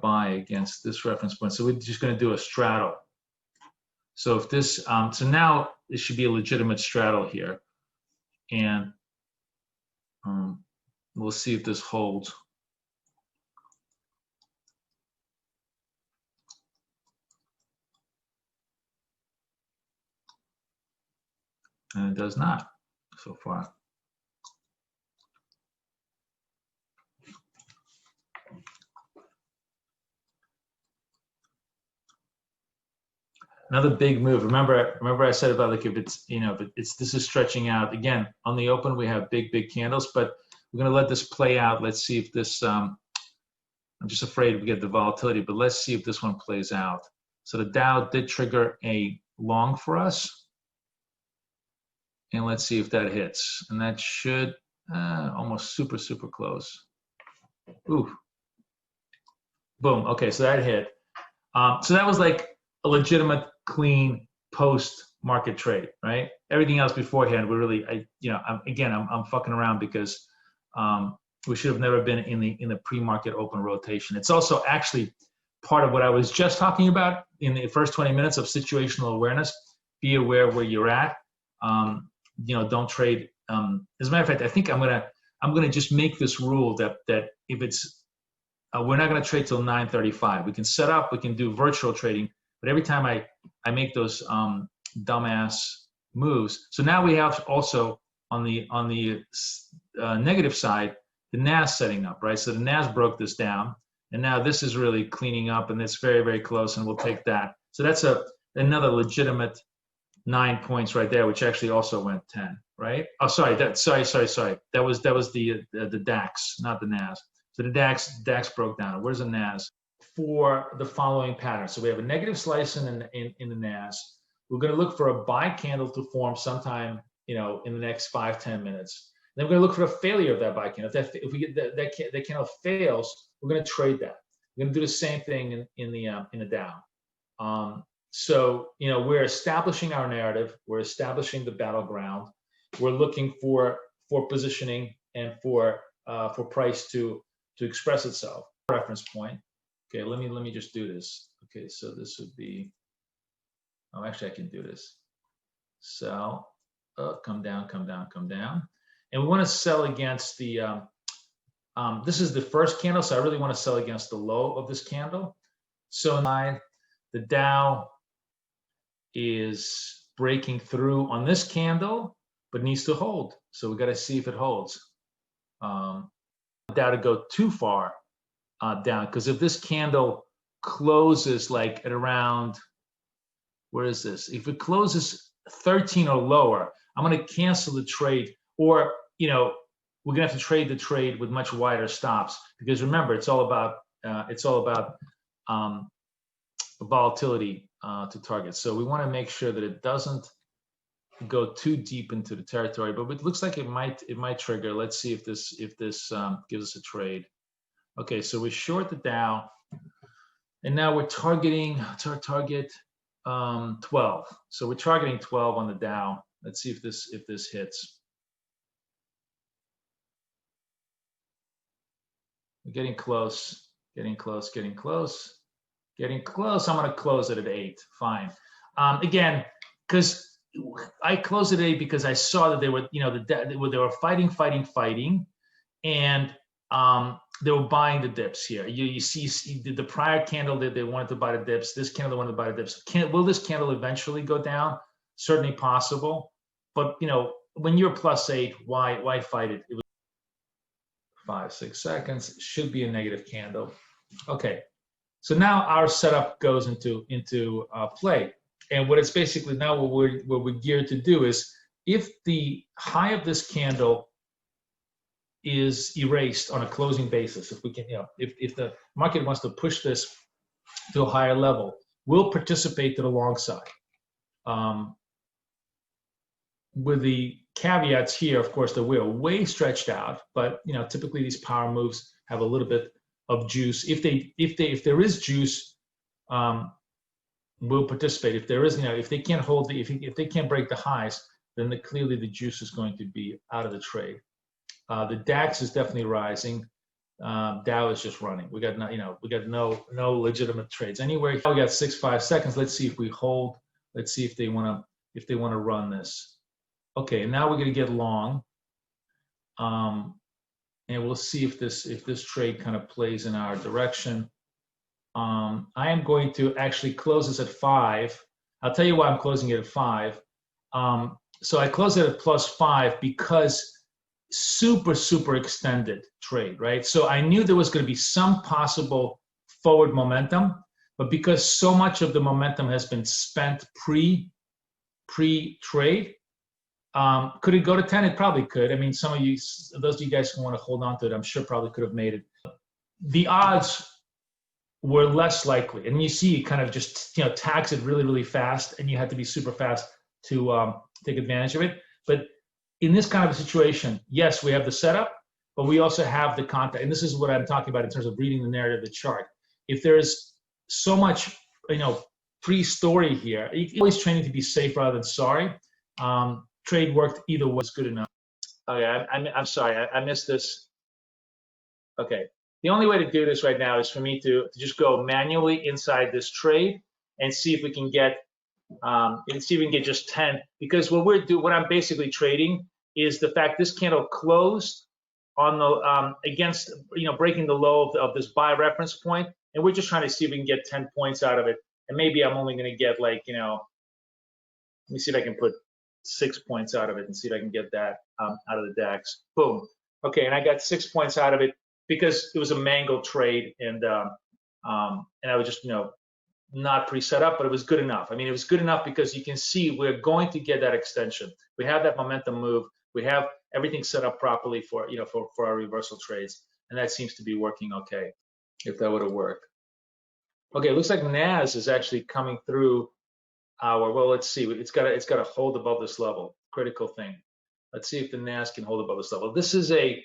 buy against this reference point. So we're just going to do a straddle. So if this, so now it should be a legitimate straddle here. And we'll see if this holds. And it does not so far. Another big move. Remember I said about like if it's, you know, if it's this is stretching out again on the open. We have big candles, but we're going to let this play out. Let's see if this. I'm just afraid we get the volatility, but let's see if this one plays out. So the Dow did trigger a long for us, and let's see if that hits. And that should almost super close. Ooh, boom. Okay, so that hit. So that was like a legitimate, clean post-market trade, right? Everything else beforehand, we're really, I'm fucking around because we should have never been in the pre-market open rotation. It's also actually part of what I was just talking about in the first 20 minutes of situational awareness. Be aware where you're at. Don't trade. As a matter of fact, I think I'm gonna just make this rule that if it's we're not gonna trade till 9:35. We can set up, we can do virtual trading. But every time I make those dumbass moves, so now we have also on the negative side the NAS setting up, right? So the NAS broke this down, and now this is really cleaning up, and it's very close, and we'll take that. So that's another legitimate 9 points right there, which actually also went 10, right? Oh, sorry, sorry. That was the DAX, not the NAS. So the DAX broke down. Where's the NAS? For the following pattern. So we have a negative slice in the NAS. We're going to look for a buy candle to form sometime, in the next 5-10 minutes. Then we're going to look for a failure of that buy candle. If we get that candle fails, we're going to trade that. We're going to do the same thing in the Dow. So we're establishing our narrative. We're establishing the battleground. We're looking for positioning and for price to express itself. Reference point. Okay, let me just do this. Okay, so this would be, actually I can do this. Sell, come down. And we want to sell against the, this is the first candle, so I really want to sell against the low of this candle. So the Dow is breaking through on this candle, but needs to hold. So we got to see if it holds. Dow to go too far down, because if this candle closes like at around, where is this? If it closes 13 or lower, I'm going to cancel the trade, or we're going to have to trade the trade with much wider stops, because remember, it's all about volatility to target. So we want to make sure that it doesn't go too deep into the territory, but it looks like it might trigger. Let's see if this gives us a trade. Okay, so we short the Dow, and now we're targeting target 12. So we're targeting 12 on the Dow. Let's see if this hits. We're getting close. I'm going to close it at 8. Fine. Again, because I closed at 8 because I saw that they were, they were fighting, and they were buying the dips here. You see the prior candle that they wanted to buy the dips. This candle they wanted to buy the dips. Will this candle eventually go down? Certainly possible. But when you're +8, why fight it? It was 5-6 seconds. Should be a negative candle. Okay. So now our setup goes into play, and what it's basically now what we're geared to do is, if the high of this candle is erased on a closing basis, if we can, if the market wants to push this to a higher level, we'll participate to the long side. With the caveats here, of course, that we're way stretched out, but typically these power moves have a little bit of juice. If there is juice, we'll participate. If there is, if they can't hold if they can't break the highs, then clearly the juice is going to be out of the trade. The DAX is definitely rising. Dow is just running. We got no legitimate trades anywhere. We got 5 seconds. Let's see if we hold. Let's see if they want to run this. Okay, now we're gonna get long, and we'll see if this trade kind of plays in our direction. I am going to actually close this at 5. I'll tell you why I'm closing it at 5. So I closed it at +5 because super extended trade, right? So I knew there was going to be some possible forward momentum, but because so much of the momentum has been spent pre-trade, could it go to 10? It probably could. I mean, some of you, those of you guys who want to hold on to it, I'm sure probably could have made it. The odds were less likely, and you see it kind of just tags it really fast, and you had to be super fast to take advantage of it. But in this kind of a situation, yes, we have the setup, but we also have the context. And this is what I'm talking about in terms of reading the narrative of the chart. If there's so much, pre-story here, you're always training to be safe rather than sorry. Trade worked either way, was good enough. Okay, I'm sorry, I missed this. Okay, the only way to do this right now is for me to just go manually inside this trade and see if we can get just 10, because what I'm basically trading is the fact this candle closed on the against breaking the low of this buy reference point, and we're just trying to see if we can get 10 points out of it. And maybe I'm only going to get like let me see if I can put 6 points out of it and see if I can get that out of the DAX. Boom. Okay, and I got 6 points out of it because it was a mangled trade, and I was just not pre-set up, but it was good enough. I mean, it was good enough because you can see we're going to get that extension. We have that momentum move. We have everything set up properly for our reversal trades, and that seems to be working okay. If that would have worked. Okay, it looks like NAS is actually coming through our. Well, let's see. It's got to hold above this level. Critical thing. Let's see if the NAS can hold above this level. This is a.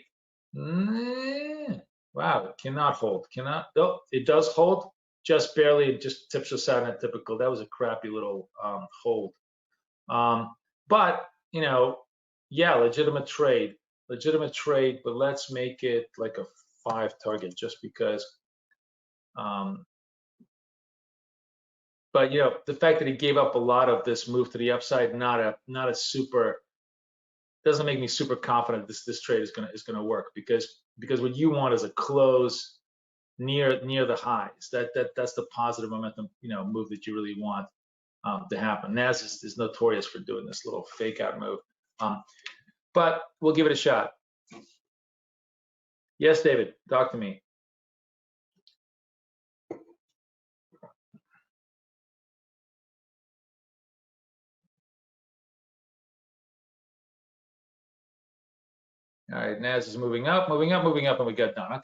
Wow, it cannot hold. Cannot. Oh, it does hold. Just barely, it just tips us out in a typical. That was a crappy little hold. But yeah, legitimate trade, but let's make it like a 5 target just because. But the fact that he gave up a lot of this move to the upside, not a super, doesn't make me super confident this trade is gonna work, because what you want is a close near the highs. That's the positive momentum move that you really want to happen. NAS is notorious for doing this little fake out move, but we'll give it a shot. Yes, David, talk to me. All right, NAS is moving up, and we got done. Okay.